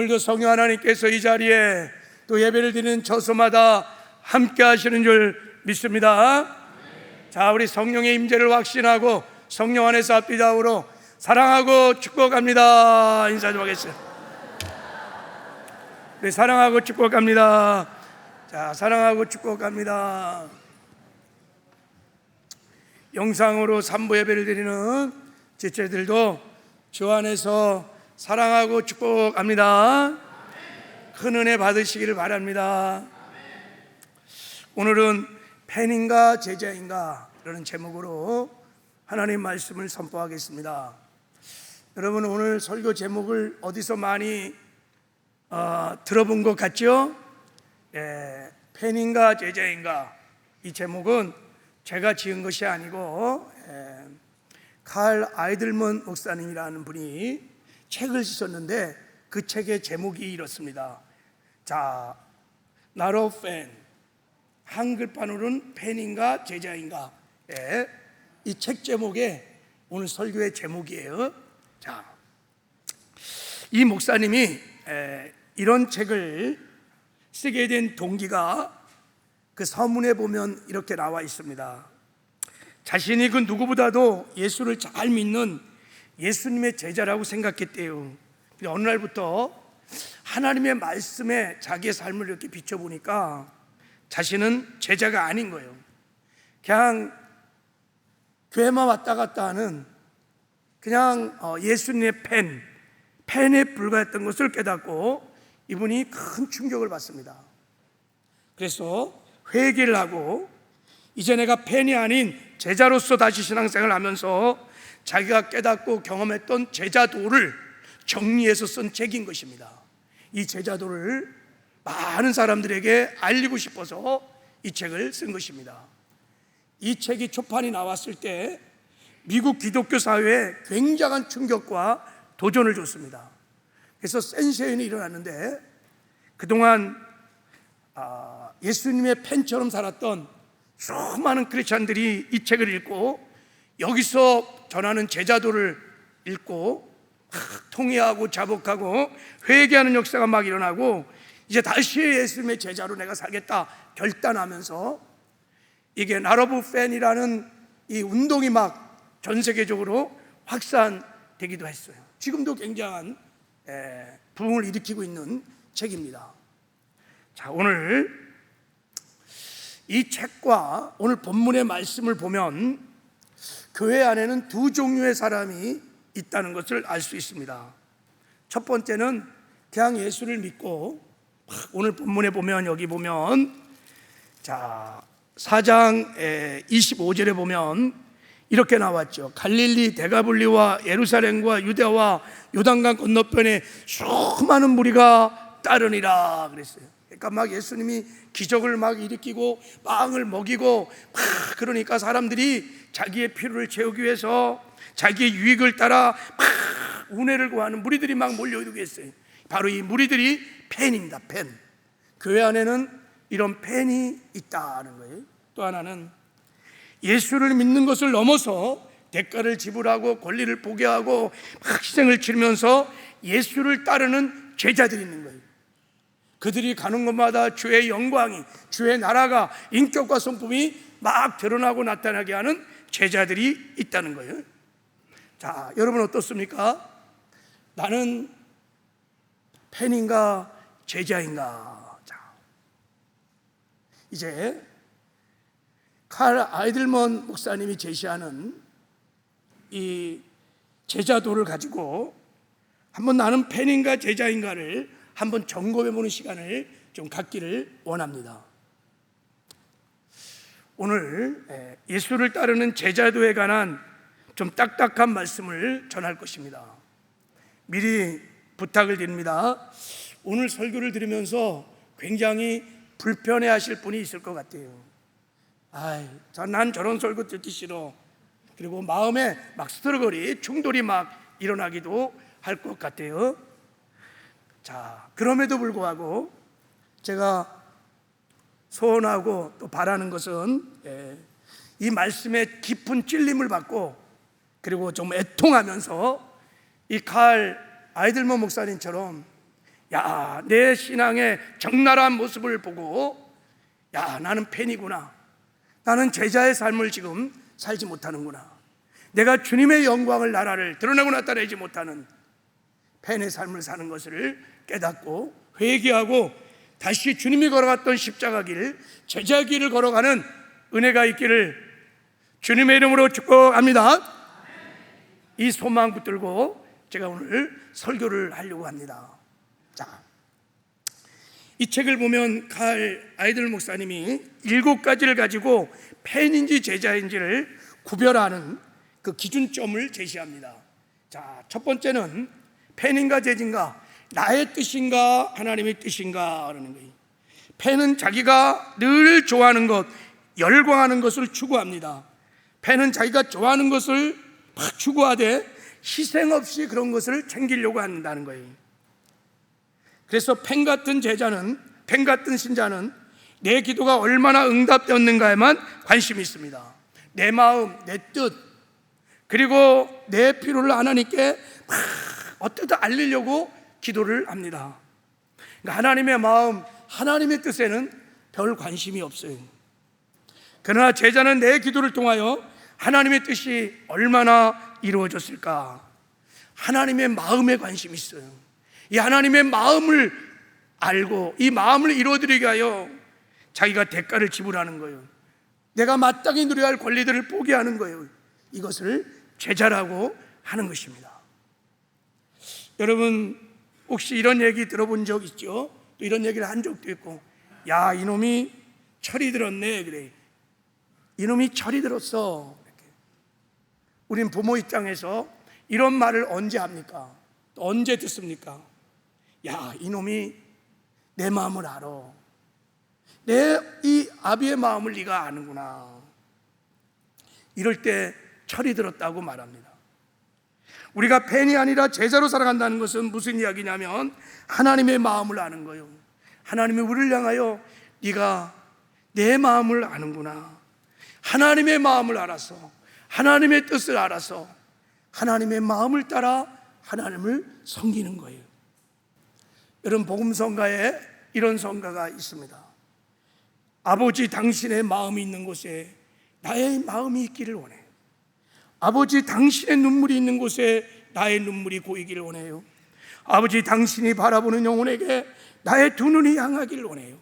오늘도 성령 하나님께서 이 자리에 또 예배를 드리는 저소마다 함께 하시는 줄 믿습니다. 자, 우리 성령의 임재를 확신하고 성령 안에서 앞뒤좌우로 사랑하고 축복합니다. 인사 좀 하겠습니다. 네, 사랑하고 축복합니다. 자, 사랑하고 축복합니다. 영상으로 3부 예배를 드리는 지체들도 주 안에서 사랑하고 축복합니다. 큰 은혜 받으시기를 바랍니다. 오늘은 팬인가 제자인가 라는 제목으로 하나님 말씀을 선포하겠습니다. 여러분, 오늘 설교 제목을 어디서 많이 들어본 것 같죠? 팬인가 제자인가, 이 제목은 제가 지은 것이 아니고 칼 아이들먼 목사님이라는 분이 책을 쓰셨는데 그 책의 제목이 이렇습니다. 자, 나로 팬, 한글판으로는 팬인가 제자인가, 이 책 제목에 오늘 설교의 제목이에요. 자, 이 목사님이 이런 책을 쓰게 된 동기가 그 서문에 보면 이렇게 나와 있습니다. 자신이 그 누구보다도 예수를 잘 믿는 예수님의 제자라고 생각했대요. 근데 어느 날부터 하나님의 말씀에 자기의 삶을 이렇게 비춰보니까 자신은 제자가 아닌 거예요. 그냥 교회만 왔다 갔다 하는 그냥 예수님의 팬에 불과했던 것을 깨닫고 이분이 큰 충격을 받습니다. 그래서 회개를 하고 이제 내가 팬이 아닌 제자로서 다시 신앙생활을 하면서 자기가 깨닫고 경험했던 제자도를 정리해서 쓴 책인 것입니다. 이 제자도를 많은 사람들에게 알리고 싶어서 이 책을 쓴 것입니다. 이 책이 초판이 나왔을 때 미국 기독교 사회에 굉장한 충격과 도전을 줬습니다. 그래서 센세이션이 일어났는데 그동안 예수님의 팬처럼 살았던 수많은 크리스찬들이 이 책을 읽고 여기서 전하는 제자도를 읽고 통회하고 자복하고 회개하는 역사가 막 일어나고 이제 다시 예수님의 제자로 내가 살겠다 결단하면서 이게 나로브 팬이라는 이 운동이 막 전 세계적으로 확산되기도 했어요. 지금도 굉장한 부흥을 일으키고 있는 책입니다. 자, 오늘 이 책과 오늘 본문의 말씀을 보면 교회 안에는 두 종류의 사람이 있다는 것을 알 수 있습니다. 첫 번째는 그냥 예수를 믿고, 오늘 본문에 보면 여기 보면 자 4장 25절에 보면 이렇게 나왔죠. 갈릴리 데가볼리와 예루살렘과 유대와 요단강 건너편에 수많은 무리가 따르니라 그랬어요. 그러니까 막 예수님이 기적을 막 일으키고 빵을 먹이고 막 그러니까 사람들이 자기의 필요를 채우기 위해서 자기의 유익을 따라 막 은혜를 구하는 무리들이 막 몰려오고 있어요. 바로 이 무리들이 팬입니다. 팬. 교회 안에는 이런 팬이 있다는 거예요. 또 하나는 예수를 믿는 것을 넘어서 대가를 지불하고 권리를 포기하고 막 희생을 치르면서 예수를 따르는 제자들이 있는 거예요. 그들이 가는 곳마다 주의 영광이, 주의 나라가, 인격과 성품이 막 드러나고 나타나게 하는 제자들이 있다는 거예요. 자, 여러분 어떻습니까? 나는 팬인가 제자인가? 자, 이제 칼 아이들먼 목사님이 제시하는 이 제자도를 가지고 한번 나는 팬인가 제자인가를 한번 점검해보는 시간을 좀 갖기를 원합니다. 오늘 예수를 따르는 제자도에 관한 좀 딱딱한 말씀을 전할 것입니다. 미리 부탁을 드립니다. 오늘 설교를 들으면서 굉장히 불편해하실 분이 있을 것 같아요. 난 저런 설교 듣기 싫어. 그리고 마음에 막 스트러글이, 충돌이 막 일어나기도 할 것 같아요. 자, 그럼에도 불구하고 제가 소원하고 또 바라는 것은 이 말씀에 깊은 찔림을 받고 그리고 좀 애통하면서 이 칼 아이들먼 목사님처럼 야, 내 신앙의 적나라한 모습을 보고 야, 나는 팬이구나. 나는 제자의 삶을 지금 살지 못하는구나. 내가 주님의 영광을, 나라를 드러내고 나타내지 못하는 팬의 삶을 사는 것을 깨닫고 회개하고 다시 주님이 걸어갔던 십자가 길, 제자 길을 걸어가는 은혜가 있기를 주님의 이름으로 축복합니다. 이 소망 붙들고 제가 오늘 설교를 하려고 합니다. 자, 이 책을 보면 칼 아이들 목사님이 7가지를 가지고 팬인지 제자인지를 구별하는 그 기준점을 제시합니다. 자, 첫 번째는 팬인가 제자인가, 나의 뜻인가 하나님의 뜻인가 라는 거예요. 팬은 자기가 늘 좋아하는 것, 열광하는 것을 추구합니다. 팬은 자기가 좋아하는 것을 막 추구하되 희생 없이 그런 것을 챙기려고 한다는 거예요. 그래서 팬 같은 제자는, 팬 같은 신자는 내 기도가 얼마나 응답되었는가에만 관심이 있습니다. 내 마음, 내 뜻, 그리고 내 필요를 하나님께 막 어떻게 알리려고 기도를 합니다. 그러니까 하나님의 마음, 하나님의 뜻에는 별 관심이 없어요. 그러나 제자는 내 기도를 통하여 하나님의 뜻이 얼마나 이루어졌을까, 하나님의 마음에 관심이 있어요. 이 하나님의 마음을 알고 이 마음을 이루어드리게 하여 자기가 대가를 지불하는 거예요. 내가 마땅히 누려야 할 권리들을 포기하는 거예요. 이것을 제자라고 하는 것입니다. 여러분 혹시 이런 얘기 들어본 적 있죠? 또 이런 얘기를 한 적도 있고, 야, 이놈이 철이 들었네, 그래. 이놈이 철이 들었어. 이렇게. 우린 부모 입장에서 이런 말을 언제 합니까? 또 언제 듣습니까? 야, 이놈이 내 마음을 알아. 내 이 아비의 마음을 네가 아는구나. 이럴 때 철이 들었다고 말합니다. 우리가 팬이 아니라 제자로 살아간다는 것은 무슨 이야기냐면 하나님의 마음을 아는 거예요. 하나님이 우리를 향하여 네가 내 마음을 아는구나. 하나님의 마음을 알아서, 하나님의 뜻을 알아서 하나님의 마음을 따라 하나님을 섬기는 거예요. 여러분 복음성가에 이런 성가가 있습니다. 아버지 당신의 마음이 있는 곳에 나의 마음이 있기를 원해. 아버지 당신의 눈물이 있는 곳에 나의 눈물이 고이기를 원해요. 아버지 당신이 바라보는 영혼에게 나의 두 눈이 향하기를 원해요.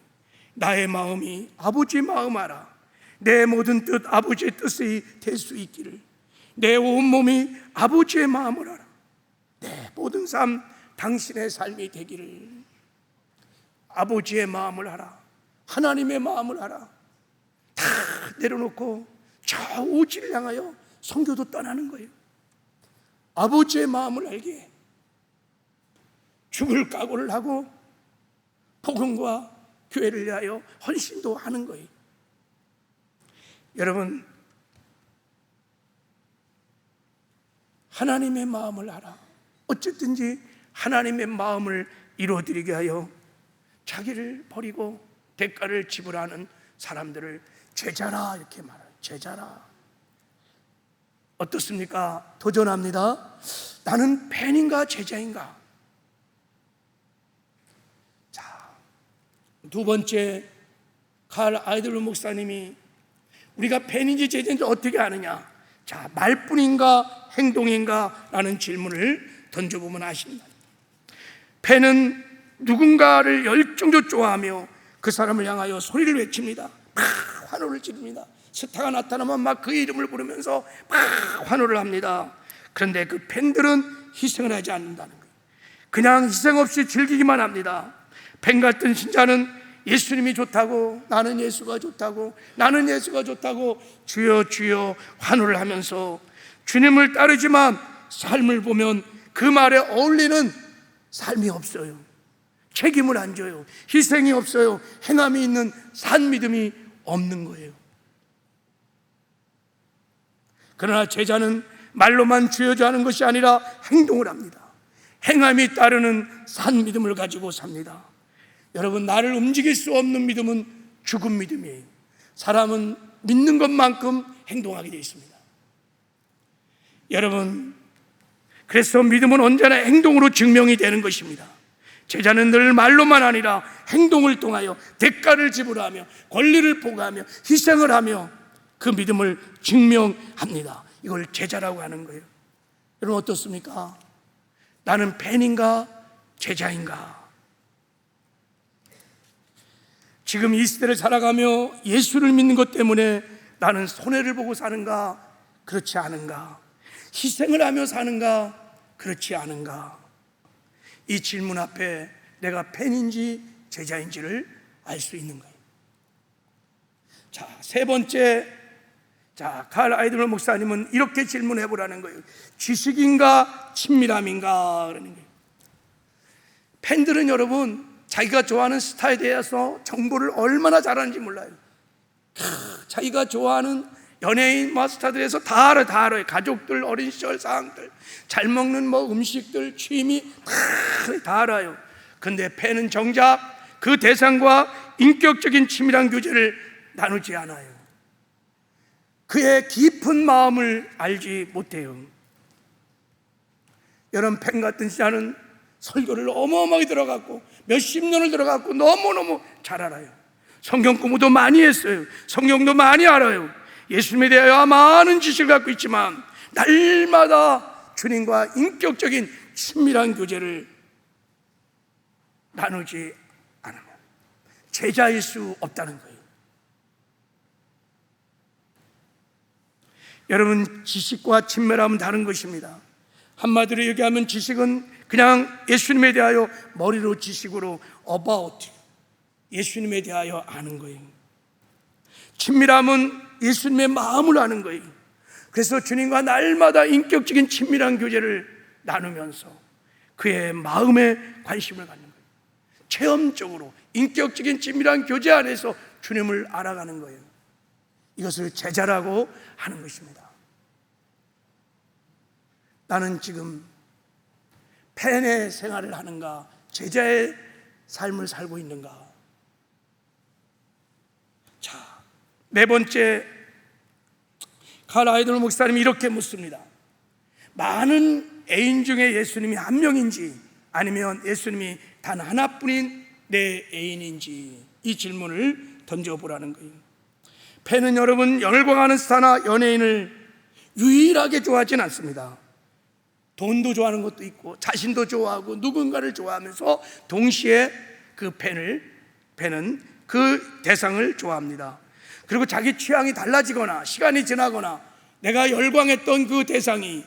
나의 마음이 아버지 마음 알아. 내 모든 뜻 아버지의 뜻이 될 수 있기를. 내 온몸이 아버지의 마음을 알아. 내 모든 삶 당신의 삶이 되기를. 아버지의 마음을 알아. 하나님의 마음을 알아. 다 내려놓고 저 오지를 향하여 선교도 떠나는 거예요. 아버지의 마음을 알기에 죽을 각오를 하고 복음과 교회를 위하여 헌신도 하는 거예요. 여러분 하나님의 마음을 알아. 어쨌든지 하나님의 마음을 이루어드리게 하여 자기를 버리고 대가를 지불하는 사람들을 제자라 이렇게 말해요. 제자라. 어떻습니까? 도전합니다. 나는 팬인가 제자인가? 자, 두 번째 칼 아이들 목사님이 우리가 팬인지 제자인지 어떻게 아느냐? 자, 말뿐인가 행동인가? 라는 질문을 던져보면 아십니다. 팬은 누군가를 열정적으로 좋아하며 그 사람을 향하여 소리를 외칩니다. 막 환호를 지릅니다. 스타가 나타나면 막 그 이름을 부르면서 막 환호를 합니다. 그런데 그 팬들은 희생을 하지 않는다는 거예요. 그냥 희생 없이 즐기기만 합니다. 팬 같은 신자는 예수님이 좋다고, 나는 예수가 좋다고, 나는 예수가 좋다고 주여 주여 환호를 하면서 주님을 따르지만 삶을 보면 그 말에 어울리는 삶이 없어요. 책임을 안 져요. 희생이 없어요. 행함이 있는 산 믿음이 없는 거예요. 그러나 제자는 말로만 주여져 하는 것이 아니라 행동을 합니다. 행함이 따르는 산 믿음을 가지고 삽니다. 여러분, 나를 움직일 수 없는 믿음은 죽은 믿음이에요. 사람은 믿는 것만큼 행동하게 되어 있습니다. 여러분, 그래서 믿음은 언제나 행동으로 증명이 되는 것입니다. 제자는 늘 말로만 아니라 행동을 통하여 대가를 지불하며 권리를 포기하며 희생을 하며 그 믿음을 증명합니다. 이걸 제자라고 하는 거예요. 여러분 어떻습니까? 나는 팬인가 제자인가? 지금 이 시대를 살아가며 예수를 믿는 것 때문에 나는 손해를 보고 사는가 그렇지 않은가? 희생을 하며 사는가 그렇지 않은가? 이 질문 앞에 내가 팬인지 제자인지를 알 수 있는 거예요. 자, 세 번째, 칼 아이드월 목사님은 이렇게 질문해 보라는 거예요. 지식인가 친밀함인가? 그러는 거예요. 팬들은 여러분 자기가 좋아하는 스타에 대해서 정보를 얼마나 잘하는지 몰라요. 자기가 좋아하는 연예인 마스터들에서 다 알아요. 가족들, 어린 시절 사항들, 잘 먹는 음식들, 취미 다 알아요. 근데 팬은 정작 그 대상과 인격적인 친밀한 교제를 나누지 않아요. 그의 깊은 마음을 알지 못해요. 여러분 팬 같은 자는 설교를 어마어마하게 들어갔고 몇십 년을 들어갔고 너무너무 잘 알아요. 성경 공부도 많이 했어요. 성경도 많이 알아요. 예수님에 대하여 많은 지식을 갖고 있지만 날마다 주님과 인격적인 친밀한 교제를 나누지 않으면 제자일 수 없다는 거예요. 여러분 지식과 친밀함은 다른 것입니다. 한마디로 얘기하면 지식은 그냥 예수님에 대하여 머리로 지식으로 about 예수님에 대하여 아는 거예요. 친밀함은 예수님의 마음을 아는 거예요. 그래서 주님과 날마다 인격적인 친밀한 교제를 나누면서 그의 마음에 관심을 갖는 거예요. 체험적으로 인격적인 친밀한 교제 안에서 주님을 알아가는 거예요. 이것을 제자라고 하는 것입니다. 나는 지금 팬의 생활을 하는가 제자의 삶을 살고 있는가? 자, 네 번째, 칼 아이드월 목사님이 이렇게 묻습니다. 많은 애인 중에 예수님이 한 명인지 아니면 예수님이 단 하나뿐인 내 애인인지 이 질문을 던져보라는 거예요. 팬은 여러분 열광하는 스타나 연예인을 유일하게 좋아하진 않습니다. 돈도 좋아하는 것도 있고 자신도 좋아하고 누군가를 좋아하면서 동시에 그 팬은 그 대상을 좋아합니다. 그리고 자기 취향이 달라지거나 시간이 지나거나 내가 열광했던 그 대상이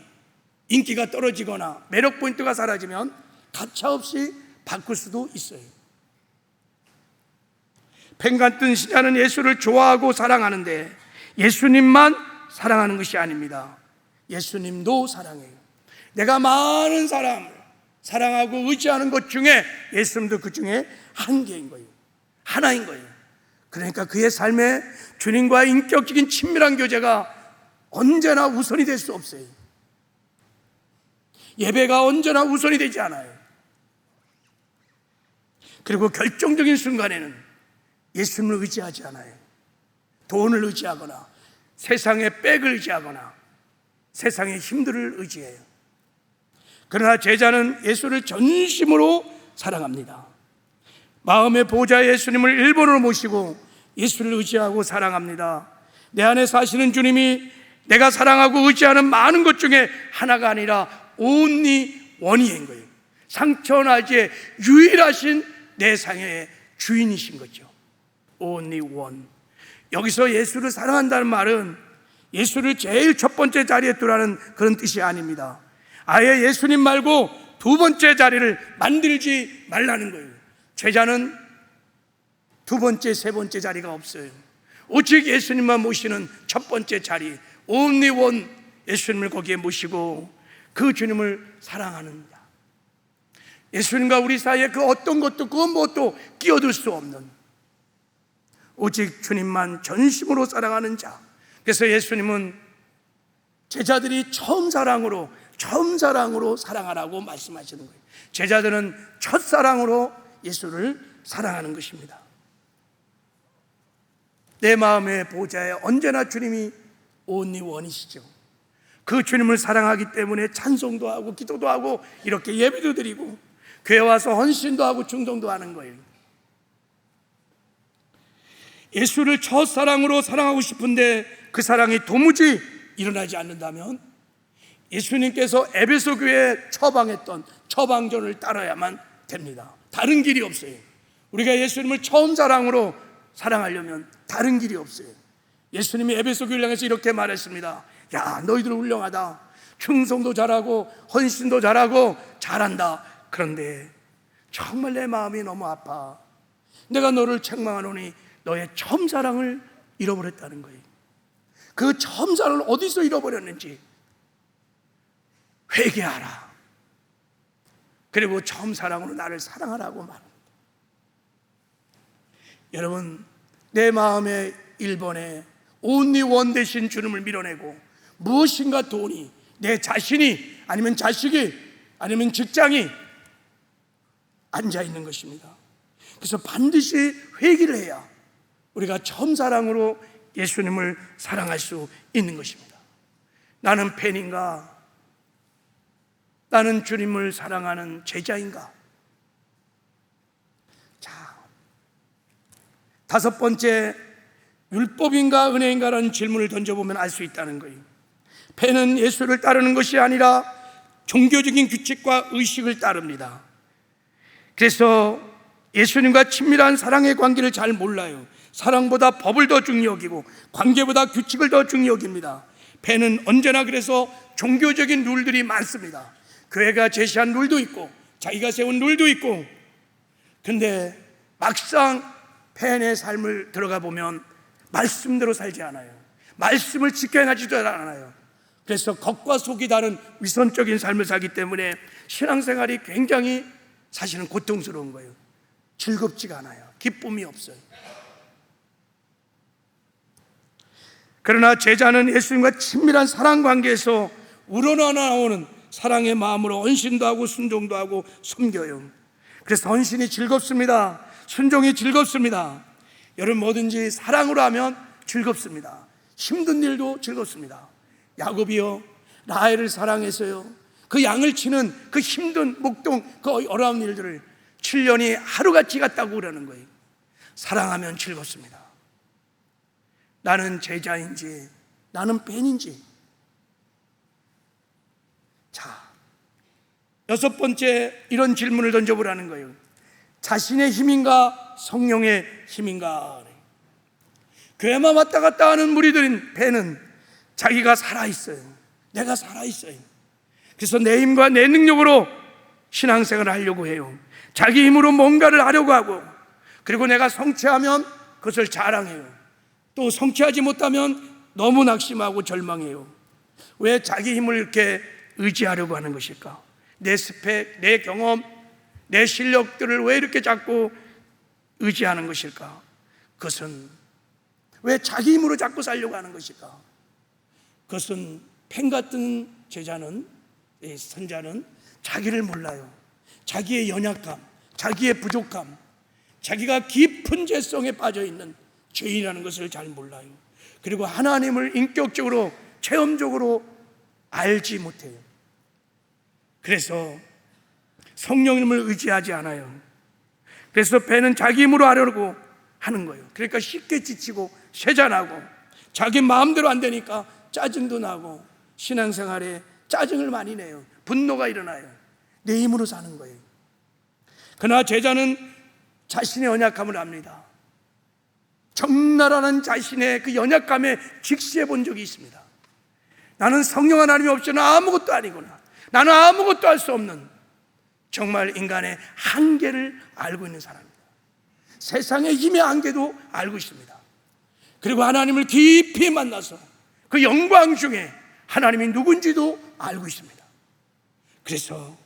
인기가 떨어지거나 매력 포인트가 사라지면 가차없이 바꿀 수도 있어요. 팬 같은 신자는 예수를 좋아하고 사랑하는데 예수님만 사랑하는 것이 아닙니다. 예수님도 사랑해요. 내가 많은 사람을 사랑하고 의지하는 것 중에 예수님도 그 중에 한 개인 거예요. 하나인 거예요. 그러니까 그의 삶에 주님과 인격적인 친밀한 교제가 언제나 우선이 될 수 없어요. 예배가 언제나 우선이 되지 않아요. 그리고 결정적인 순간에는 예수님을 의지하지 않아요. 돈을 의지하거나 세상의 백을 의지하거나 세상의 힘들을 의지해요. 그러나 제자는 예수를 전심으로 사랑합니다. 마음의 보호자 예수님을 일본으로 모시고 예수를 의지하고 사랑합니다. 내 안에 사시는 주님이 내가 사랑하고 의지하는 많은 것 중에 하나가 아니라 only one인 거예요. 상처나지의 유일하신 내 상의 주인이신 거죠. only one. 여기서 예수를 사랑한다는 말은 예수를 제일 첫 번째 자리에 두라는 그런 뜻이 아닙니다. 아예 예수님 말고 두 번째 자리를 만들지 말라는 거예요. 제자는 두 번째, 세 번째 자리가 없어요. 오직 예수님만 모시는 첫 번째 자리, only one 예수님을 거기에 모시고 그 주님을 사랑하는 자. 예수님과 우리 사이에 그 어떤 것도 그 무엇도 끼어들 수 없는 오직 주님만 전심으로 사랑하는 자. 그래서 예수님은 제자들이 처음 사랑으로 사랑하라고 말씀하시는 거예요. 제자들은 첫사랑으로 예수를 사랑하는 것입니다. 내 마음의 보호자에 언제나 주님이 only one이시죠. 그 주님을 사랑하기 때문에 찬송도 하고 기도도 하고 이렇게 예배도 드리고 교회 와서 헌신도 하고 충동도 하는 거예요. 예수를 첫사랑으로 사랑하고 싶은데 그 사랑이 도무지 일어나지 않는다면 예수님께서 에베소 교회에 처방했던 처방전을 따라야만 됩니다. 다른 길이 없어요. 우리가 예수님을 처음 사랑으로 사랑하려면 다른 길이 없어요. 예수님이 에베소 교회를 향해서 이렇게 말했습니다. 야, 너희들 훌륭하다. 충성도 잘하고 헌신도 잘하고 잘한다. 그런데 정말 내 마음이 너무 아파. 내가 너를 책망하노니 너의 처음 사랑을 잃어버렸다는 거예요. 그 처음 사랑을 어디서 잃어버렸는지 회개하라. 그리고 처음 사랑으로 나를 사랑하라고 말합니다. 여러분, 내 마음의 1번에 only one 대신 주님을 밀어내고 무엇인가 돈이, 내 자신이, 아니면 자식이, 아니면 직장이 앉아있는 것입니다. 그래서 반드시 회개를 해야 우리가 처음 사랑으로 예수님을 사랑할 수 있는 것입니다. 나는 팬인가? 나는 주님을 사랑하는 제자인가? 자, 다섯 번째, 율법인가 은혜인가라는 질문을 던져보면 알 수 있다는 거예요. 팬은 예수를 따르는 것이 아니라 종교적인 규칙과 의식을 따릅니다. 그래서 예수님과 친밀한 사랑의 관계를 잘 몰라요. 사랑보다 법을 더 중히 여기고 관계보다 규칙을 더 중히 여깁니다. 팬은 언제나 그래서 종교적인 룰들이 많습니다. 교회가 제시한 룰도 있고 자기가 세운 룰도 있고, 근데 막상 팬의 삶을 들어가 보면 말씀대로 살지 않아요. 말씀을 지켜 행하지도 않아요. 그래서 겉과 속이 다른 위선적인 삶을 살기 때문에 신앙생활이 굉장히 사실은 고통스러운 거예요. 즐겁지가 않아요. 기쁨이 없어요. 그러나 제자는 예수님과 친밀한 사랑 관계에서 우러나오는 사랑의 마음으로 헌신도 하고 순종도 하고 섬겨요. 그래서 헌신이 즐겁습니다. 순종이 즐겁습니다. 여러분, 뭐든지 사랑으로 하면 즐겁습니다. 힘든 일도 즐겁습니다. 야곱이요, 라헬을 사랑해서요, 그 양을 치는 그 힘든 목동, 그 어려운 일들을 7년이 하루같이 갔다고 그러는 거예요. 사랑하면 즐겁습니다. 나는 제자인지 나는 팬인지. 자, 여섯 번째, 이런 질문을 던져보라는 거예요. 자신의 힘인가 성령의 힘인가? 교회만 왔다 갔다 하는 무리들인 팬은 자기가 살아있어요. 내가 살아있어요. 그래서 내 힘과 내 능력으로 신앙생활을 하려고 해요. 자기 힘으로 뭔가를 하려고 하고, 그리고 내가 성취하면 그것을 자랑해요. 또 성취하지 못하면 너무 낙심하고 절망해요. 왜 자기 힘을 이렇게 의지하려고 하는 것일까? 내 스펙, 내 경험, 내 실력들을 왜 이렇게 자꾸 의지하는 것일까? 그것은 왜 자기 힘으로 자꾸 살려고 하는 것일까? 그것은 펜 같은 제자는, 선자는 자기를 몰라요. 자기의 연약함, 자기의 부족함, 자기가 깊은 죄성에 빠져있는 죄인이라는 것을 잘 몰라요. 그리고 하나님을 인격적으로 체험적으로 알지 못해요. 그래서 성령님을 의지하지 않아요. 그래서 펜은 자기 힘으로 하려고 하는 거예요. 그러니까 쉽게 지치고 쇠잔하고, 자기 마음대로 안 되니까 짜증도 나고, 신앙생활에 짜증을 많이 내요. 분노가 일어나요. 내 힘으로 사는 거예요. 그러나 제자는 자신의 연약함을 압니다. 적나라한 자신의 그 연약감에 직시해 본 적이 있습니다. 나는 성령 하나님이 없이는 아무것도 아니구나. 나는 아무것도 할 수 없는, 정말 인간의 한계를 알고 있는 사람입니다. 세상의 힘의 한계도 알고 있습니다. 그리고 하나님을 깊이 만나서 그 영광 중에 하나님이 누군지도 알고 있습니다. 그래서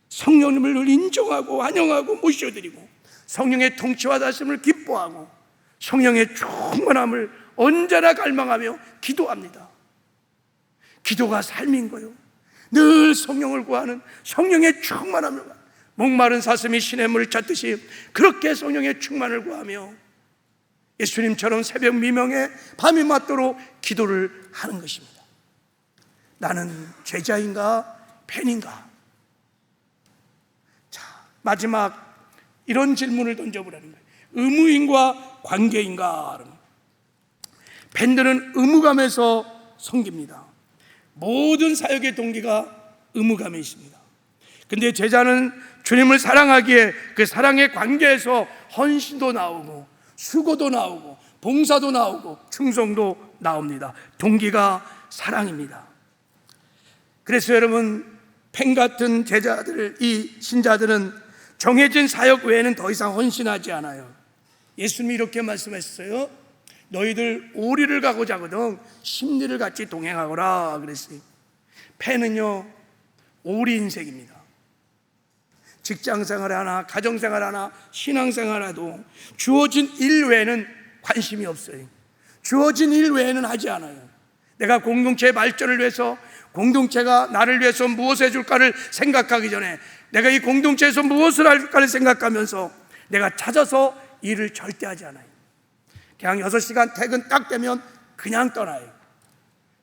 성령님을 늘 인정하고 환영하고 모셔드리고, 성령의 통치와 다스림을 기뻐하고, 성령의 충만함을 언제나 갈망하며 기도합니다. 기도가 삶인 거요. 늘 성령을 구하는, 성령의 충만함을 구하는, 목마른 사슴이 시냇물을 찾듯이 그렇게 성령의 충만을 구하며 예수님처럼 새벽 미명에 밤이 맞도록 기도를 하는 것입니다. 나는 제자인가 팬인가? 자, 마지막 이런 질문을 던져보라는 거예요. 의무인과 관계인가? 밴드는 의무감에서 섬깁니다. 모든 사역의 동기가 의무감에 있습니다. 근데 제자는 주님을 사랑하기에 그 사랑의 관계에서 헌신도 나오고 수고도 나오고 봉사도 나오고 충성도 나옵니다. 동기가 사랑입니다. 그래서 여러분, 펜 같은 제자들, 이 신자들은 정해진 사역 외에는 더 이상 헌신하지 않아요. 예수님이 이렇게 말씀하셨어요. 너희들 오리를 가고자 하거든 십리를 같이 동행하거라 그랬어요. 펜은요, 오리 인생입니다. 직장생활 하나, 가정생활 하나, 신앙생활 하도 주어진 일 외에는 관심이 없어요. 주어진 일 외에는 하지 않아요. 내가 공동체의 발전을 위해서, 공동체가 나를 위해서 무엇을 해줄까를 생각하기 전에 내가 이 공동체에서 무엇을 할까를 생각하면서 내가 찾아서 일을 절대 하지 않아요. 그냥 6시간 퇴근 딱 되면 그냥 떠나요.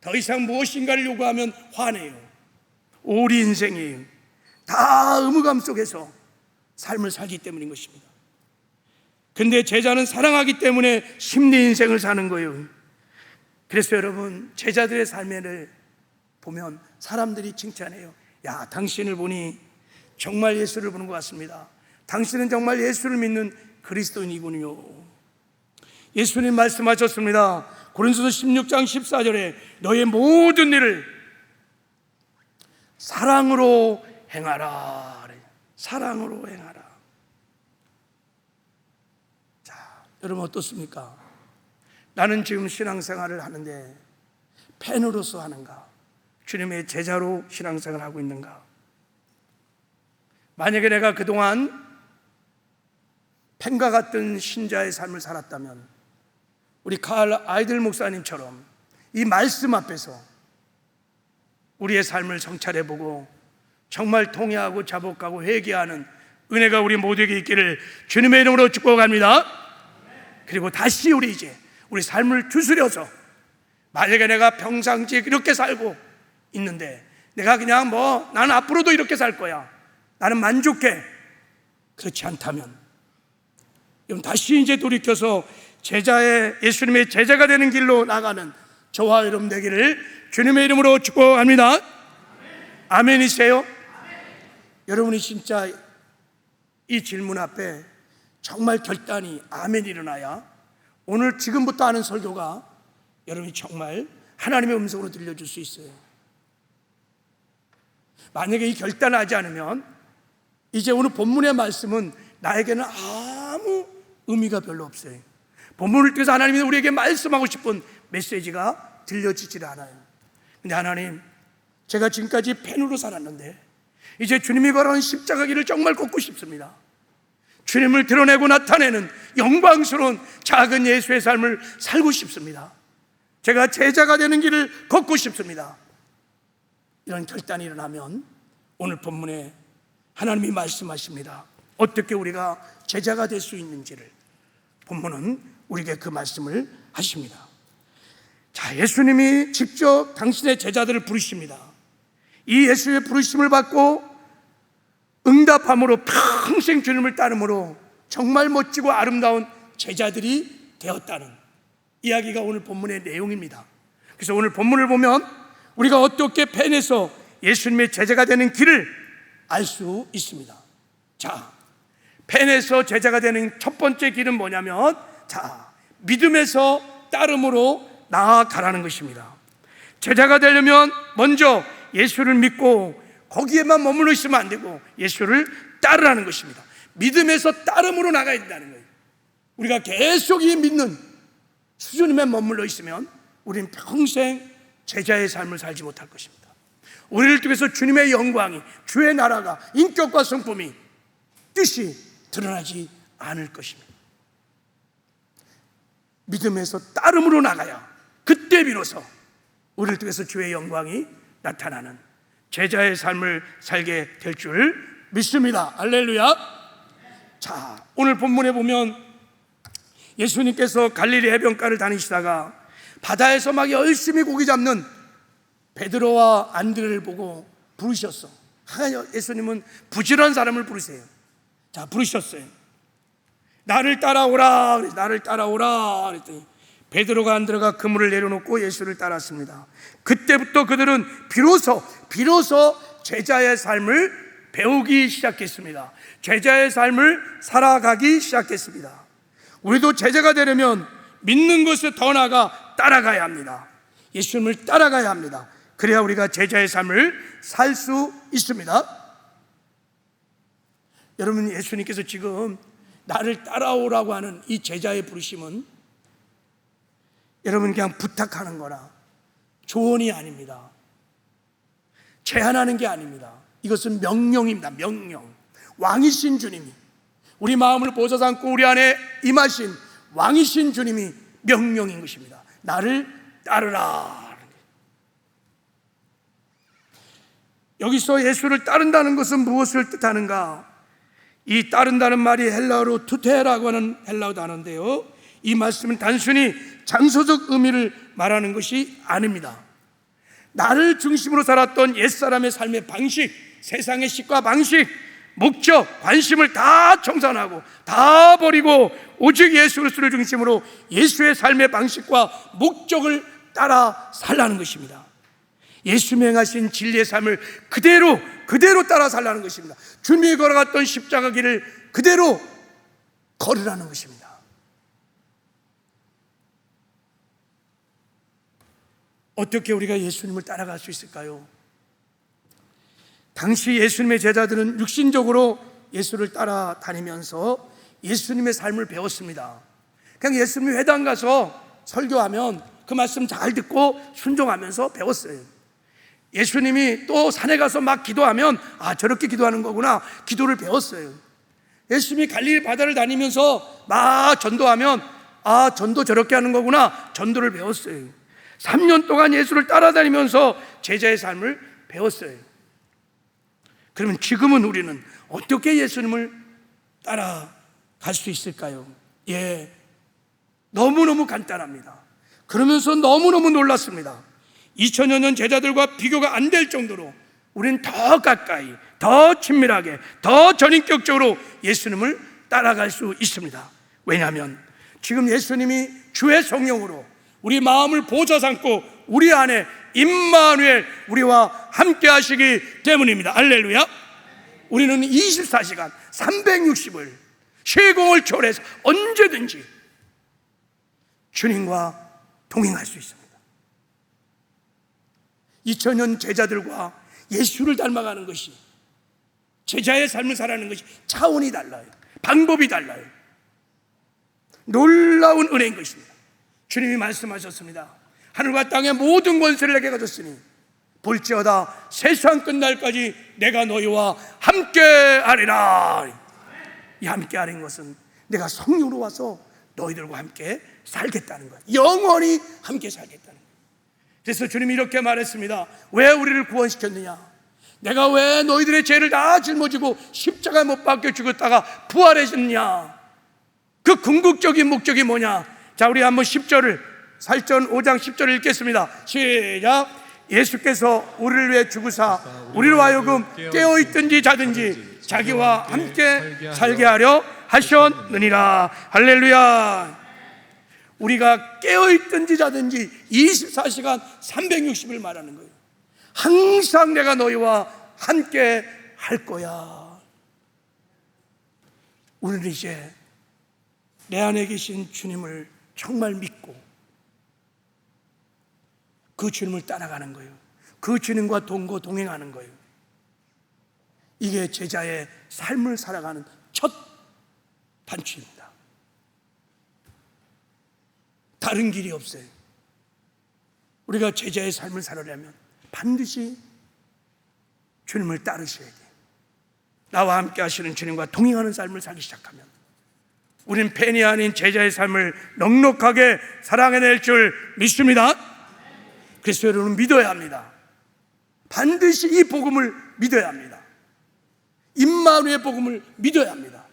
더 이상 무엇인가를 요구하면 화내요. 오리 인생이에요. 다 의무감 속에서 삶을 살기 때문인 것입니다. 근데 제자는 사랑하기 때문에 심리 인생을 사는 거예요. 그래서 여러분, 제자들의 삶을 보면 사람들이 칭찬해요. 야, 당신을 보니 정말 예수를 보는 것 같습니다. 당신은 정말 예수를 믿는 그리스도인이군요. 예수님 말씀하셨습니다. 고린도서 16장 14절에 너의 모든 일을 사랑으로 행하라. 사랑으로 행하라. 자, 여러분 어떻습니까? 나는 지금 신앙생활을 하는데 팬으로서 하는가? 주님의 제자로 신앙생활을 하고 있는가? 만약에 내가 그동안 팬과 같은 신자의 삶을 살았다면 우리 칼 아이들 목사님처럼 이 말씀 앞에서 우리의 삶을 성찰해보고 정말 통회하고 자복하고 회개하는 은혜가 우리 모두에게 있기를 주님의 이름으로 축복합니다. 그리고 다시 우리 삶을 추스려서 만약에 내가 평상시에 이렇게 살고 있는데 내가 그냥 나는 앞으로도 이렇게 살 거야, 나는 만족해, 그렇지 않다면 여러분 다시 돌이켜서 예수님의 제자가 되는 길로 나가는 저와 여러분 되기를 주님의 이름으로 축복합니다. 아멘이세요? 여러분이 진짜 이 질문 앞에 정말 결단이 아멘 일어나야 오늘 지금부터 하는 설교가 여러분이 정말 하나님의 음성으로 들려줄 수 있어요. 만약에 이 결단을 하지 않으면 이제 오늘 본문의 말씀은 나에게는 아무 의미가 별로 없어요. 본문을 통해서 하나님이 우리에게 말씀하고 싶은 메시지가 들려지질 않아요. 근데 하나님, 제가 지금까지 팬으로 살았는데 이제 주님이 걸어온 십자가 길을 정말 걷고 싶습니다. 주님을 드러내고 나타내는 영광스러운 작은 예수의 삶을 살고 싶습니다. 제가 제자가 되는 길을 걷고 싶습니다. 이런 결단이 일어나면 오늘 본문에 하나님이 말씀하십니다. 어떻게 우리가 제자가 될 수 있는지를 본문은 우리에게 그 말씀을 하십니다. 자, 예수님이 직접 당신의 제자들을 부르십니다. 이 예수의 부르심을 받고 응답함으로 평생 주님을 따름으로 정말 멋지고 아름다운 제자들이 되었다는 이야기가 오늘 본문의 내용입니다. 그래서 오늘 본문을 보면 우리가 어떻게 펜에서 예수님의 제자가 되는 길을 알 수 있습니다. 자, 펜에서 제자가 되는 첫 번째 길은 뭐냐면 믿음에서 따름으로 나아가라는 것입니다. 제자가 되려면 먼저 예수를 믿고 거기에만 머물러 있으면 안 되고 예수를 따르라는 것입니다. 믿음에서 따름으로 나가야 된다는 거예요. 우리가 계속 이 믿는 수준에만 머물러 있으면 우리는 평생 제자의 삶을 살지 못할 것입니다. 우리를 통해서 주님의 영광이, 주의 나라가, 인격과 성품이, 뜻이 드러나지 않을 것입니다. 믿음에서 따름으로 나가야 그때 비로소 우리를 통해서 주의 영광이 나타나는 제자의 삶을 살게 될 줄 믿습니다. 할렐루야. 자, 오늘 본문에 보면 예수님께서 갈릴리 해변가를 다니시다가 바다에서 막 열심히 고기 잡는 베드로와 안드레를 보고 부르셨어. 예수님은 부지런한 사람을 부르세요. 자, 부르셨어요. 나를 따라오라. 나를 따라오라. 그랬더니 베드로가 안 들어가 그물을 내려놓고 예수를 따랐습니다. 그때부터 그들은 비로소 제자의 삶을 배우기 시작했습니다. 제자의 삶을 살아가기 시작했습니다. 우리도 제자가 되려면 믿는 것을 더 나아가 따라가야 합니다. 예수님을 따라가야 합니다. 그래야 우리가 제자의 삶을 살 수 있습니다. 여러분, 예수님께서 지금 나를 따라오라고 하는 이 제자의 부르심은 여러분 그냥 부탁하는 거나 조언이 아닙니다. 제안하는 게 아닙니다. 이것은 명령입니다. 명령. 왕이신 주님이, 우리 마음을 보좌 삼고 우리 안에 임하신 왕이신 주님이 명령인 것입니다. 나를 따르라. 여기서 예수를 따른다는 것은 무엇을 뜻하는가? 이 따른다는 말이 헬라어로 투테라고 하는 헬라어 단어인데요, 이 말씀은 단순히 장소적 의미를 말하는 것이 아닙니다. 나를 중심으로 살았던 옛사람의 삶의 방식, 세상의 식과 방식, 목적, 관심을 다 청산하고 다 버리고 오직 예수 그리스도를 중심으로 예수의 삶의 방식과 목적을 따라 살라는 것입니다. 예수님이 행하신 진리의 삶을 그대로 따라 살라는 것입니다. 주님이 걸어갔던 십자가 길을 그대로 걸으라는 것입니다. 어떻게 우리가 예수님을 따라갈 수 있을까요? 당시 예수님의 제자들은 육신적으로 예수를 따라다니면서 예수님의 삶을 배웠습니다. 그냥 예수님이 회당 가서 설교하면 그 말씀 잘 듣고 순종하면서 배웠어요. 예수님이 또 산에 가서 막 기도하면 저렇게 기도하는 거구나, 기도를 배웠어요. 예수님이 갈릴리 바다를 다니면서 막 전도하면 전도 저렇게 하는 거구나, 전도를 배웠어요. 3년 동안 예수를 따라다니면서 제자의 삶을 배웠어요. 그러면 지금은 우리는 어떻게 예수님을 따라갈 수 있을까요? 너무너무 간단합니다. 그러면서 너무너무 놀랐습니다. 2000여 년 제자들과 비교가 안 될 정도로 우리는 더 가까이, 더 친밀하게, 더 전인격적으로 예수님을 따라갈 수 있습니다. 왜냐하면 지금 예수님이 주의 성령으로 우리 마음을 보좌 삼고 우리 안에 임마누엘, 우리와 함께 하시기 때문입니다. 할렐루야. 우리는 24시간 360을 시공을 초월해서 언제든지 주님과 동행할 수 있습니다. 2000년 제자들과 예수를 닮아가는 것이, 제자의 삶을 살아가는 것이 차원이 달라요. 방법이 달라요. 놀라운 은혜인 것입니다. 주님이 말씀하셨습니다. 하늘과 땅의 모든 권세를 내게 가졌으니 볼지어다 세상 끝날까지 내가 너희와 함께 하리라. 이 함께 하는 것은 내가 성령으로 와서 너희들과 함께 살겠다는 거예요. 영원히 함께 살겠다는 거예요. 그래서 주님이 이렇게 말했습니다. 왜 우리를 구원시켰느냐? 내가 왜 너희들의 죄를 다 짊어지고 십자가에 못 박혀 죽었다가 부활했느냐? 그 궁극적인 목적이 뭐냐? 자, 우리 한번 10절을, 살전 5장 10절을 읽겠습니다. 시작. 예수께서 우리를 위해 죽으사 우리로 하여금 깨어있든지 자든지 자기와 함께 살게 하려 하셨느니라. 할렐루야. 우리가 깨어있든지 자든지 24시간 360일 말하는 거예요. 항상 내가 너희와 함께 할 거야. 우리는 이제 내 안에 계신 주님을 정말 믿고 그 주님을 따라가는 거예요. 그 주님과 동행하는 거예요. 이게 제자의 삶을 살아가는 첫 단추입니다. 다른 길이 없어요. 우리가 제자의 삶을 살아려면 반드시 주님을 따르셔야 돼요. 나와 함께 하시는 주님과 동행하는 삶을 살기 시작하면 우리는 팬이 아닌 제자의 삶을 넉넉하게 살아내낼 줄 믿습니다. 그래서 여러분은 믿어야 합니다. 반드시 이 복음을 믿어야 합니다. 임마누의 복음을 믿어야 합니다.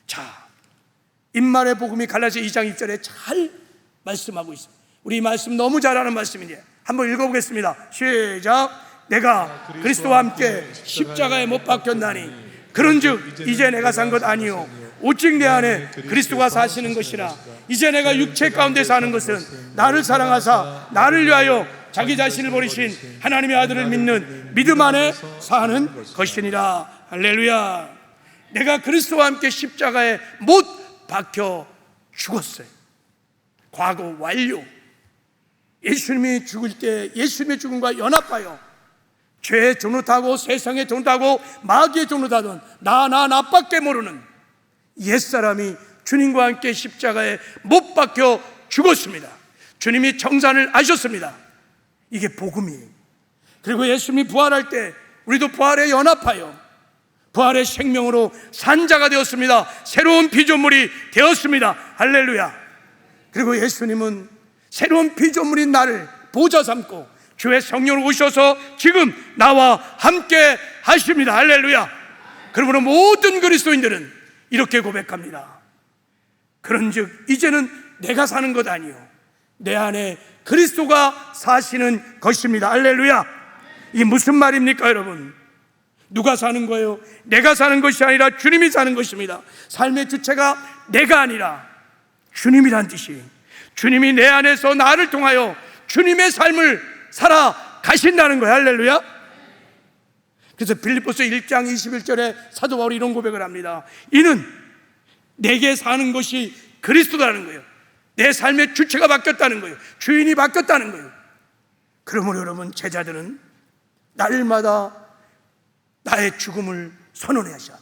자, 임마누의 복음이 갈라디아 2장 2절에 잘 말씀하고 있습니다. 우리 이 말씀 너무 잘 아는 말씀인데 한번 읽어보겠습니다. 시작. 내가 그리스도와 함께 십자가에 못 박혔나니 그런즉 이제 내가 산 것 아니요 오직 내 안에 그리스도가 사시는 것이라. 이제 내가 육체 가운데 사는 것은 나를 사랑하사 나를 위하여 자기 자신을 버리신 하나님의 아들을 믿는 믿음 안에 사는 것이니라. 할렐루야. 내가 그리스도와 함께 십자가에 못 박혀 죽었어요. 과거 완료. 예수님이 죽을 때 예수님의 죽음과 연합하여 죄의 종노타고 세상의 종노타고 마귀의 종노타던 나밖에 모르는 옛사람이 주님과 함께 십자가에 못 박혀 죽었습니다. 주님이 정산을 하셨습니다. 이게 복음이에요. 그리고 예수님이 부활할 때 우리도 부활에 연합하여 부활의 생명으로 산자가 되었습니다. 새로운 피조물이 되었습니다. 할렐루야. 그리고 예수님은 새로운 피조물인 나를 보좌 삼고 주의 성령으로 오셔서 지금 나와 함께 하십니다. 할렐루야. 그러므로 모든 그리스도인들은 이렇게 고백합니다. 그런즉 이제는 내가 사는 것 아니요 내 안에 그리스도가 사시는 것입니다. 할렐루야. 이게 무슨 말입니까 여러분? 누가 사는 거예요? 내가 사는 것이 아니라 주님이 사는 것입니다. 삶의 주체가 내가 아니라 주님이란 뜻이, 주님이 내 안에서 나를 통하여 주님의 삶을 살아가신다는 거예요. 할렐루야. 그래서 빌립보서 1장 21절에 사도 바울이 이런 고백을 합니다. 이는 내게 사는 것이 그리스도라는 거예요. 내 삶의 주체가 바뀌었다는 거예요. 주인이 바뀌었다는 거예요. 그러므로 여러분, 제자들은 날마다 나의 죽음을 선언해야 합니다.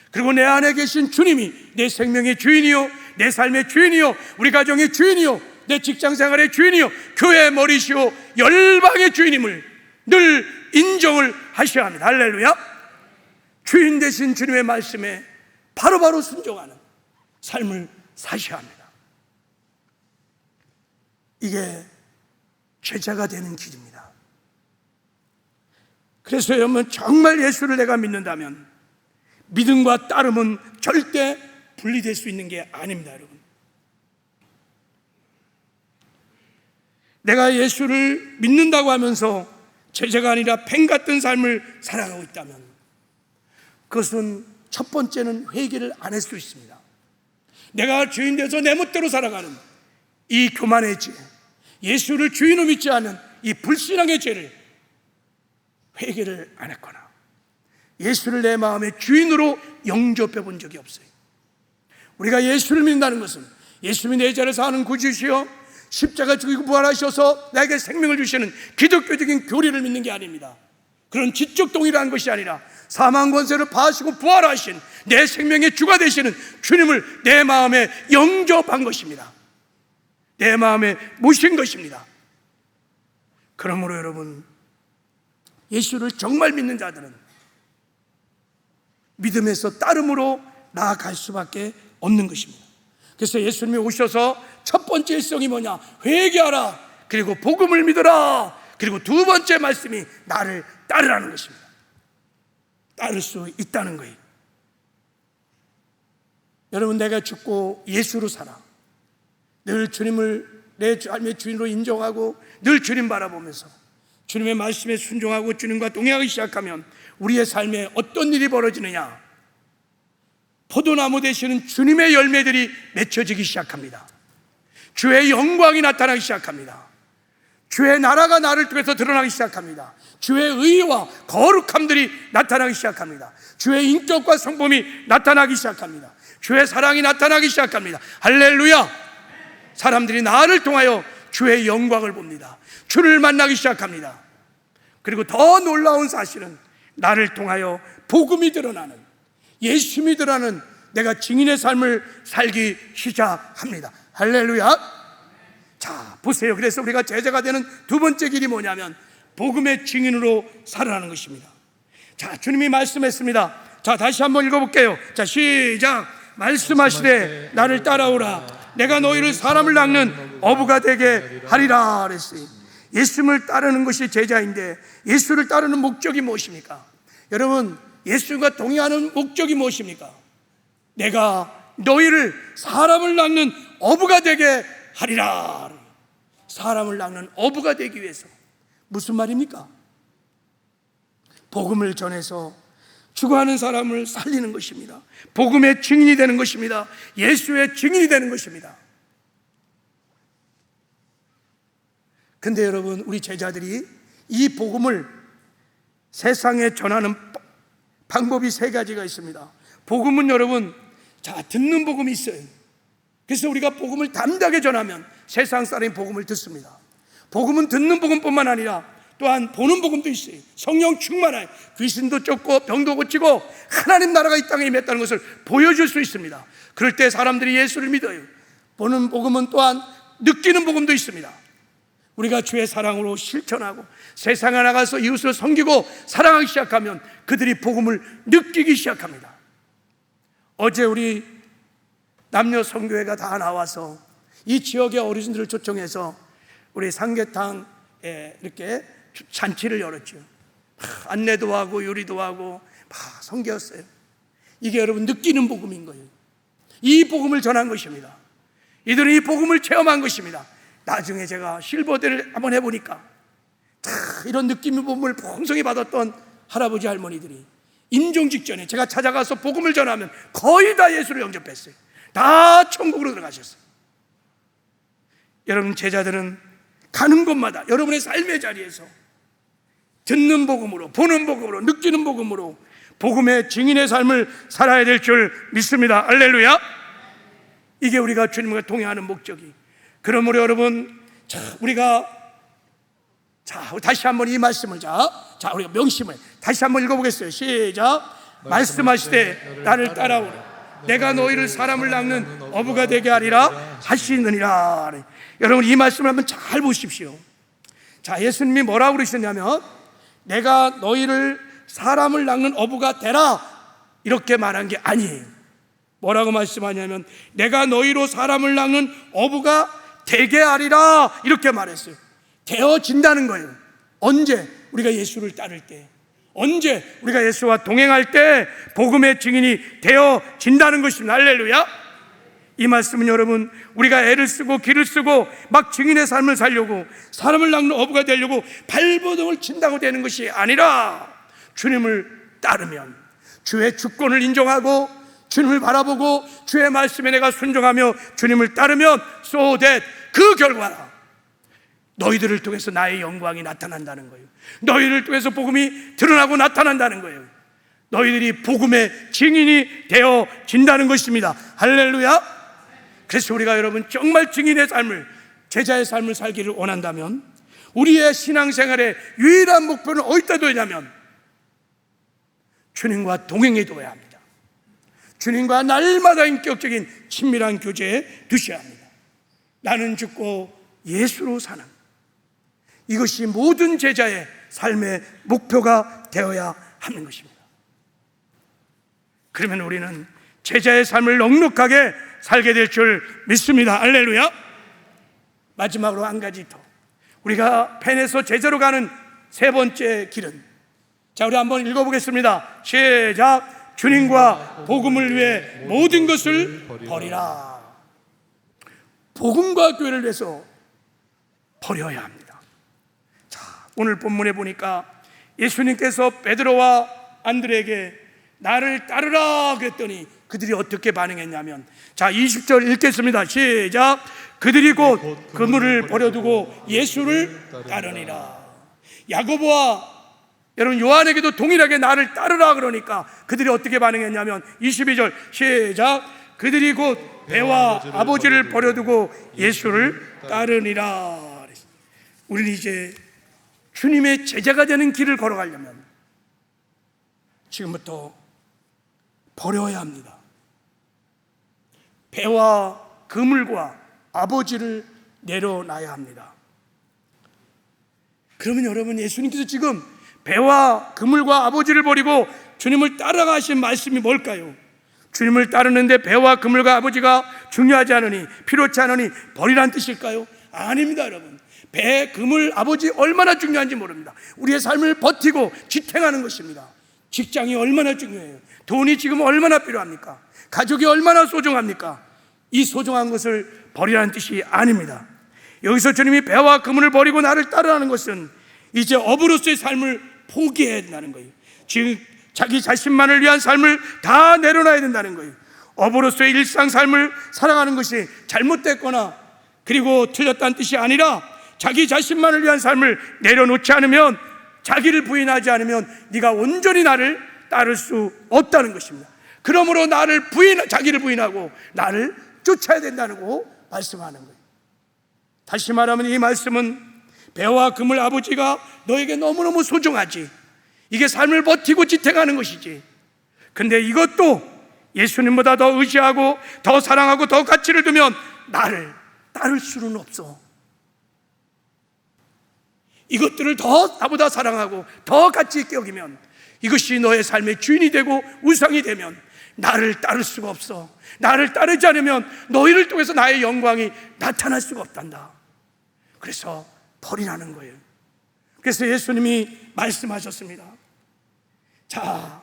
그리고 내 안에 계신 주님이 내 생명의 주인이요, 내 삶의 주인이요, 우리 가정의 주인이요, 내 직장생활의 주인이요, 교회의 머리시요, 열방의 주인임을 늘 인정을 하셔야 합니다. 할렐루야. 주인 되신 주님의 말씀에 바로바로 순종하는 삶을 사셔야 합니다. 이게 제자가 되는 길입니다. 그래서 여러분, 정말 예수를 내가 믿는다면 믿음과 따름은 절대 분리될 수 있는 게 아닙니다. 여러분, 내가 예수를 믿는다고 하면서 제자가 아니라 뱀 같은 삶을 살아가고 있다면 그것은 첫 번째는 회개를 안 할 수 있습니다. 내가 주인 돼서 내 멋대로 살아가는 이 교만의 죄, 예수를 주인으로 믿지 않는 이 불신앙의 죄를 회개를 안 했거나 예수를 내 마음의 주인으로 영접해 본 적이 없어요. 우리가 예수를 믿는다는 것은 예수님이 내 죄를 사하는 구주시여 십자가 죽이고 부활하셔서 나에게 생명을 주시는 기독교적인 교리를 믿는 게 아닙니다. 그런 지적 동의라는 것이 아니라 사망 권세를 파하시고 부활하신 내 생명의 주가 되시는 주님을 내 마음에 영접한 것입니다. 내 마음에 모신 것입니다. 그러므로 여러분, 예수를 정말 믿는 자들은 믿음에서 따름으로 나아갈 수밖에 없는 것입니다. 그래서 예수님이 오셔서 첫 번째 일성이 뭐냐? 회개하라, 그리고 복음을 믿어라, 그리고 두 번째 말씀이 나를 따르라는 것입니다. 따를 수 있다는 거예요. 여러분, 내가 죽고 예수로 살아 늘 주님을 내 삶의 주인으로 인정하고 늘 주님 바라보면서 주님의 말씀에 순종하고 주님과 동행하기 시작하면 우리의 삶에 어떤 일이 벌어지느냐? 포도나무 되시는 주님의 열매들이 맺혀지기 시작합니다. 주의 영광이 나타나기 시작합니다. 주의 나라가 나를 통해서 드러나기 시작합니다. 주의 의와 거룩함들이 나타나기 시작합니다. 주의 인격과 성품이 나타나기 시작합니다. 주의 사랑이 나타나기 시작합니다. 할렐루야. 사람들이 나를 통하여 주의 영광을 봅니다. 주를 만나기 시작합니다. 그리고 더 놀라운 사실은 나를 통하여 복음이 드러나는, 예수님이 드러나는 내가 증인의 삶을 살기 시작합니다. 할렐루야. 자, 보세요. 그래서 우리가 제자가 되는 두 번째 길이 뭐냐면 복음의 증인으로 살아가는 것입니다. 자, 주님이 말씀했습니다. 자, 다시 한번 읽어볼게요. 자, 시작. 말씀하시되 나를 따라오라. 내가 너희를 사람을 낚는 어부가 되게 하리라 그랬어요. 예수님을 따르는 것이 제자인데 예수를 따르는 목적이 무엇입니까? 여러분, 예수가 동의하는 목적이 무엇입니까? 내가 너희를 사람을 낚는 어부가 되게 하리라. 사람을 낚는 어부가 되기 위해서. 무슨 말입니까? 복음을 전해서 죽어가는 사람을 살리는 것입니다. 복음의 증인이 되는 것입니다. 예수의 증인이 되는 것입니다. 근데 여러분, 우리 제자들이 이 복음을 세상에 전하는 방법이 세 가지가 있습니다. 복음은 여러분, 듣는 복음이 있어요. 그래서 우리가 복음을 담대하게 전하면 세상 사람이 복음을 듣습니다. 복음은 듣는 복음뿐만 아니라 또한 보는 복음도 있어요. 성령 충만하여 귀신도 쫓고 병도 고치고 하나님 나라가 이 땅에 임했다는 것을 보여줄 수 있습니다. 그럴 때 사람들이 예수를 믿어요. 보는 복음은 또한 느끼는 복음도 있습니다. 우리가 주의 사랑으로 실천하고 세상에 나가서 이웃을 섬기고 사랑하기 시작하면 그들이 복음을 느끼기 시작합니다. 어제 우리 남녀 선교회가 다 나와서 이 지역의 어르신들을 초청해서 우리 삼계탕에 이렇게 잔치를 열었죠. 안내도 하고 요리도 하고 막 섬겼어요. 이게 여러분 느끼는 복음인 거예요. 이 복음을 전한 것입니다. 이들은 이 복음을 체험한 것입니다. 나중에 제가 실버대를 한번 해보니까 이런 느낌의 복음을 풍성히 받았던 할아버지 할머니들이 임종 직전에 제가 찾아가서 복음을 전하면 거의 다 예수를 영접했어요. 다 천국으로 들어가셨어요. 여러분, 제자들은 가는 곳마다 여러분의 삶의 자리에서 듣는 복음으로, 보는 복음으로, 느끼는 복음으로 복음의 증인의 삶을 살아야 될 줄 믿습니다. 할렐루야. 이게 우리가 주님과 동행하는 목적이. 그러므로 여러분, 우리가 다시 한번 이 말씀을 우리가 명심을 다시 한번 읽어보겠어요. 시작. 말씀하시되 나를 따라오라. 내가 너희를 사람을 낚는 어부가 되게 하리라 하시느니라. 여러분, 이 말씀을 한번 잘 보십시오. 예수님이 뭐라고 그러셨냐면 내가 너희를 사람을 낚는 어부가 되라 이렇게 말한 게 아니에요. 뭐라고 말씀하냐면 내가 너희로 사람을 낚는 어부가 되게 하리라 이렇게 말했어요. 되어진다는 거예요. 언제? 우리가 예수를 따를 때, 언제? 우리가 예수와 동행할 때 복음의 증인이 되어진다는 것입니다. 할렐루야. 이 말씀은 여러분, 우리가 애를 쓰고 기를 쓰고 막 증인의 삶을 살려고 사람을 낚는 어부가 되려고 발버둥을 친다고 되는 것이 아니라 주님을 따르면, 주의 주권을 인정하고 주님을 바라보고 주의 말씀에 내가 순종하며 주님을 따르면 so that 그 결과라 너희들을 통해서 나의 영광이 나타난다는 거예요. 너희를 통해서 복음이 드러나고 나타난다는 거예요. 너희들이 복음의 증인이 되어진다는 것입니다. 할렐루야. 그래서 우리가 여러분 정말 증인의 삶을, 제자의 삶을 살기를 원한다면 우리의 신앙생활의 유일한 목표는 어디다 둬야냐면 주님과 동행해 둬야 합니다. 주님과 날마다 인격적인 친밀한 교제에 두셔야 합니다. 나는 죽고 예수로 사는, 이것이 모든 제자의 삶의 목표가 되어야 하는 것입니다. 그러면 우리는 제자의 삶을 넉넉하게 살게 될 줄 믿습니다. 할렐루야. 마지막으로 한 가지 더, 우리가 펜에서 제자로 가는 세 번째 길은, 우리 한번 읽어보겠습니다. 시작. 주님과 복음을 위해 모든 것을 버리라. 복음과 교회를 위해서 버려야 합니다. 오늘 본문에 보니까 예수님께서 베드로와 안드레에게 나를 따르라 그랬더니 그들이 어떻게 반응했냐면 20절 읽겠습니다. 시작. 그들이 곧 그물을 버려두고 예수를 따르니라. 야고보와 여러분 요한에게도 동일하게 나를 따르라 그러니까 그들이 어떻게 반응했냐면 22절 시작. 그들이 곧 배와 아버지를 버려두고 예수를 따르니라. 우리는 이제 주님의 제자가 되는 길을 걸어가려면 지금부터 버려야 합니다. 배와 그물과 아버지를 내려놔야 합니다. 그러면 여러분, 예수님께서 지금 배와 그물과 아버지를 버리고 주님을 따라가신 말씀이 뭘까요? 주님을 따르는데 배와 그물과 아버지가 중요하지 않으니, 필요치 않으니 버리라는 뜻일까요? 아닙니다. 여러분, 배, 그물, 아버지 얼마나 중요한지 모릅니다. 우리의 삶을 버티고 지탱하는 것입니다. 직장이 얼마나 중요해요. 돈이 지금 얼마나 필요합니까? 가족이 얼마나 소중합니까? 이 소중한 것을 버리라는 뜻이 아닙니다. 여기서 주님이 배와 그물을 버리고 나를 따르라는 것은 이제 어부로서의 삶을 포기해야 된다는 거예요. 지금 자기 자신만을 위한 삶을 다 내려놔야 된다는 거예요. 어부로서의 일상 삶을 살아가는 것이 잘못됐거나 그리고 틀렸다는 뜻이 아니라 자기 자신만을 위한 삶을 내려놓지 않으면, 자기를 부인하지 않으면 네가 온전히 나를 따를 수 없다는 것입니다. 그러므로 자기를 부인하고 나를 쫓아야 된다고 말씀하는 거예요. 다시 말하면 이 말씀은 배와 금을 아버지가 너에게 너무너무 소중하지, 이게 삶을 버티고 지탱하는 것이지, 근데 이것도 예수님보다 더 의지하고 더 사랑하고 더 가치를 두면 나를 따를 수는 없어. 이것들을 더 나보다 사랑하고 더 가치 있게 여기면, 이것이 너의 삶의 주인이 되고 우상이 되면 나를 따를 수가 없어. 나를 따르지 않으면 너희를 통해서 나의 영광이 나타날 수가 없단다. 그래서 버리라는 거예요. 그래서 예수님이 말씀하셨습니다. 자,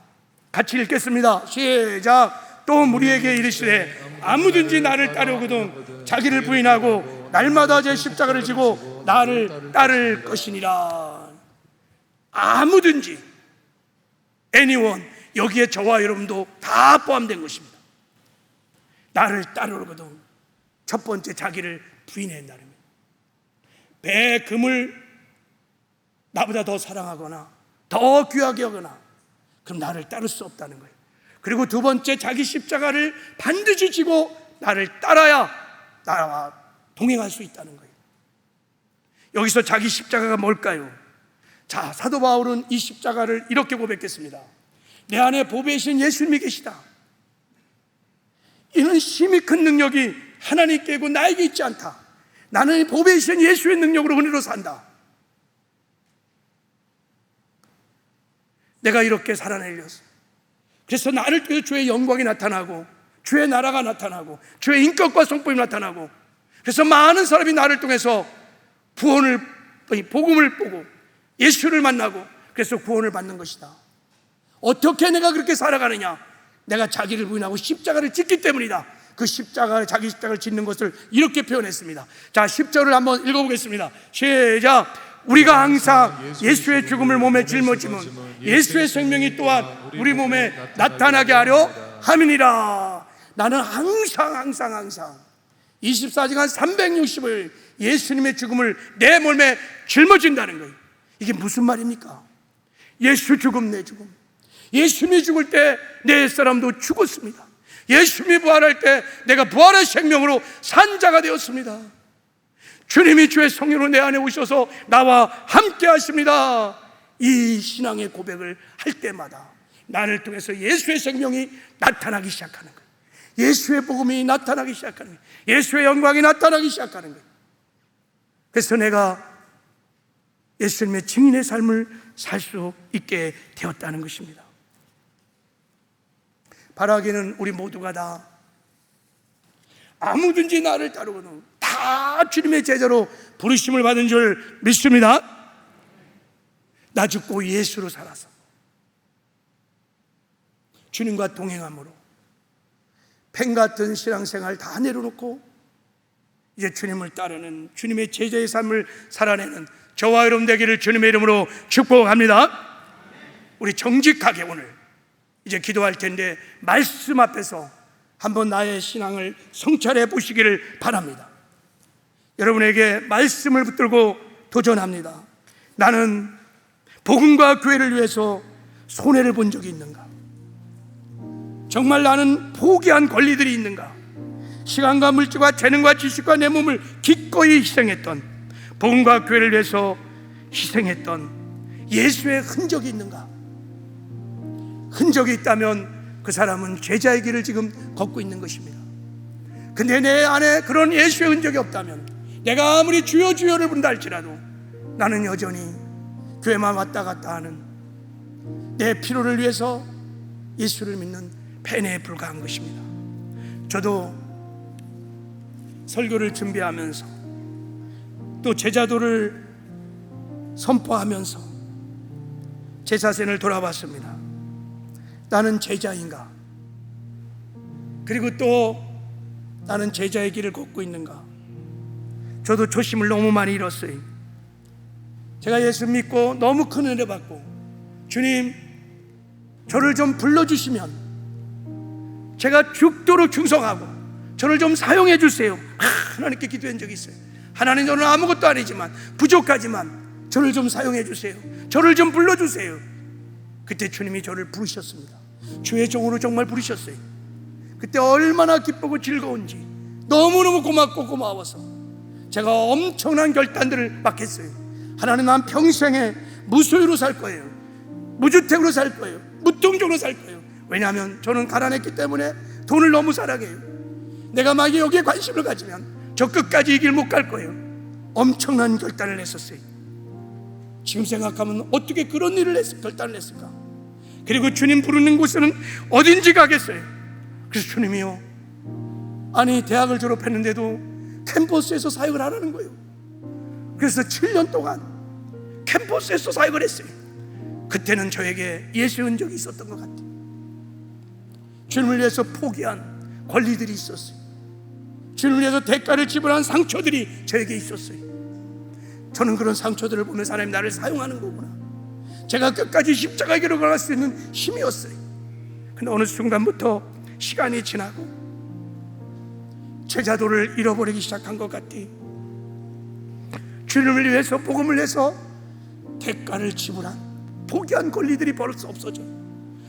같이 읽겠습니다. 시작. 또 무리에게 이르시되 아무든지 나를 따르거든 자기를 부인하고 날마다 제 십자가를 지고 나를 따를 것이니라. 아무든지, anyone, 여기에 저와 여러분도 다 포함된 것입니다. 나를 따르거든 첫 번째 자기를 부인해야 한다는 거예요. 배, 금을 나보다 더 사랑하거나 더 귀하게 여거나 그럼 나를 따를 수 없다는 거예요. 그리고 두 번째, 자기 십자가를 반드시 지고 나를 따라야 나와 동행할 수 있다는 거예요. 여기서 자기 십자가가 뭘까요? 자, 사도 바울은 이 십자가를 이렇게 고백했습니다. 내 안에 보배이신 예수님이 계시다. 이는 심히 큰 능력이 하나님께고 나에게 있지 않다. 나는 보배이신 예수의 능력으로 은혜로 산다. 내가 이렇게 살아내렸어. 그래서 나를 통해서 주의 영광이 나타나고 주의 나라가 나타나고 주의 인격과 성품이 나타나고, 그래서 많은 사람이 나를 통해서 복음을 보고 예수를 만나고 그래서 구원을 받는 것이다. 어떻게 내가 그렇게 살아가느냐? 내가 자기를 부인하고 십자가를 짓기 때문이다. 그 자기 십자가를 짓는 것을 이렇게 표현했습니다. 자, 10절을 한번 읽어보겠습니다. 시작. 우리가 항상 예수의 죽음을 몸에 짊어지면 예수의 생명이 또한 우리 몸에 나타나게 하려 함이니라. 나는 항상 24시간 360일 예수님의 죽음을 내 몸에 짊어진다는 거예요. 이게 무슨 말입니까? 예수 죽음, 내 죽음. 예수님이 죽을 때 내 사람도 죽었습니다. 예수님이 부활할 때 내가 부활의 생명으로 산 자가 되었습니다. 주님이 주의 성령으로 내 안에 오셔서 나와 함께 하십니다. 이 신앙의 고백을 할 때마다 나를 통해서 예수의 생명이 나타나기 시작하는 거예요. 예수의 복음이 나타나기 시작하는 거예요. 예수의 영광이 나타나기 시작하는 거예요. 그래서 내가 예수님의 증인의 삶을 살 수 있게 되었다는 것입니다. 바라기는 우리 모두가 다 아무든지 나를 따르고는 다 주님의 제자로 부르심을 받은 줄 믿습니다. 나 죽고 예수로 살아서 주님과 동행함으로 펜 같은 신앙생활 다 내려놓고 이제 주님을 따르는 주님의 제자의 삶을 살아내는 저와 여러분 되기를 주님의 이름으로 축복합니다. 우리 정직하게 오늘 이제 기도할 텐데 말씀 앞에서 한번 나의 신앙을 성찰해 보시기를 바랍니다. 여러분에게 말씀을 붙들고 도전합니다. 나는 복음과 교회를 위해서 손해를 본 적이 있는가? 정말 나는 포기한 권리들이 있는가? 시간과 물질과 재능과 지식과 내 몸을 기꺼이 희생했던, 복음과 교회를 위해서 희생했던 예수의 흔적이 있는가? 흔적이 있다면 그 사람은 제자의 길을 지금 걷고 있는 것입니다. 근데 내 안에 그런 예수의 흔적이 없다면, 내가 아무리 주여 주여를 부른다 할지라도 나는 여전히 교회만 왔다 갔다 하는, 내 필요를 위해서 예수를 믿는 팬에 불과한 것입니다. 저도 설교를 준비하면서 또 제자도를 선포하면서 제 자신을 돌아봤습니다. 나는 제자인가? 그리고 또 나는 제자의 길을 걷고 있는가? 저도 초심을 너무 많이 잃었어요. 제가 예수 믿고 너무 큰 은혜 받고, 주님 저를 좀 불러주시면 제가 죽도록 충성하고 저를 좀 사용해 주세요. 하나님께 기도한 적이 있어요. 하나님, 저는 아무것도 아니지만 부족하지만 저를 좀 사용해 주세요. 저를 좀 불러주세요. 그때 주님이 저를 부르셨습니다. 주의 종으로 정말 부르셨어요. 그때 얼마나 기쁘고 즐거운지, 너무너무 고맙고 고마워서 제가 엄청난 결단들을 막 했어요. 하나님, 난 평생에 무소유로 살 거예요. 무주택으로 살 거예요. 무동적으로 살 거예요. 왜냐하면 저는 가난했기 때문에 돈을 너무 사랑해요. 내가 막 여기에 관심을 가지면 저 끝까지 이 길 못 갈 거예요. 엄청난 결단을 했었어요. 지금 생각하면 어떻게 그런 결단을 했을까? 그리고 주님 부르는 곳은 어딘지 가겠어요. 그래서 주님이요, 아니 대학을 졸업했는데도 캠퍼스에서 사역을 하라는 거예요. 그래서 7년 동안 캠퍼스에서 사역을 했어요. 그때는 저에게 예수의 흔적이 있었던 것 같아요. 주님을 위해서 포기한 권리들이 있었어요. 주님을 위해서 대가를 지불한 상처들이 저에게 있었어요. 저는 그런 상처들을 보면서 하나님, 나를 사용하는 거구나. 제가 끝까지 십자가의 길을 걸어갈 수 있는 힘이었어요. 근데 어느 순간부터 시간이 지나고 제자도를 잃어버리기 시작한 것 같아요. 주님을 위해서, 복음을 위해서 대가를 지불한, 포기한 권리들이 벌써 없어져요.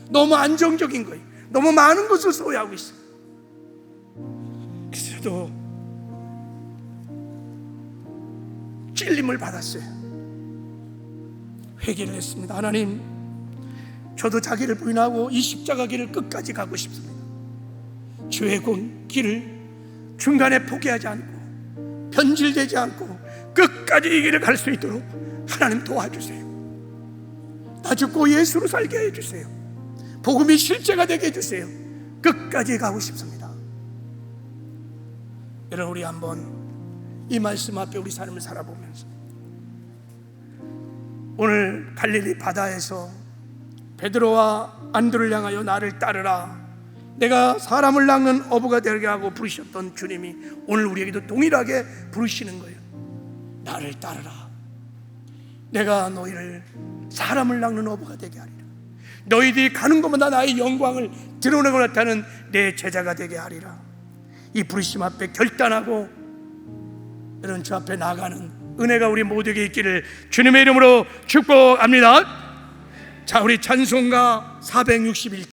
너무 안정적인 거예요. 너무 많은 것을 소유하고 있어요. 그래도 찔림을 받았어요. 회개를 했습니다. 하나님, 저도 자기를 부인하고 이 십자가 길을 끝까지 가고 싶습니다. 주의 길을 중간에 포기하지 않고 변질되지 않고 끝까지 이 길을 갈 수 있도록 하나님 도와주세요. 나 죽고 예수로 살게 해주세요. 복음이 실제가 되게 해주세요. 끝까지 가고 싶습니다. 여러분, 우리 한번 이 말씀 앞에 우리 삶을 살아보면서, 오늘 갈릴리 바다에서 베드로와 안드로를 향하여 나를 따르라, 내가 사람을 낚는 어부가 되게 하고 부르셨던 주님이 오늘 우리에게도 동일하게 부르시는 거예요. 나를 따르라. 내가 너희를 사람을 낚는 어부가 되게 하리라. 너희들이 가는 곳마다 나의 영광을 드러내고 나타나는 내 제자가 되게 하리라. 이 부르심 앞에 결단하고 이런 주 앞에 나가는 은혜가 우리 모두에게 있기를 주님의 이름으로 축복합니다. 자, 우리 찬송가 461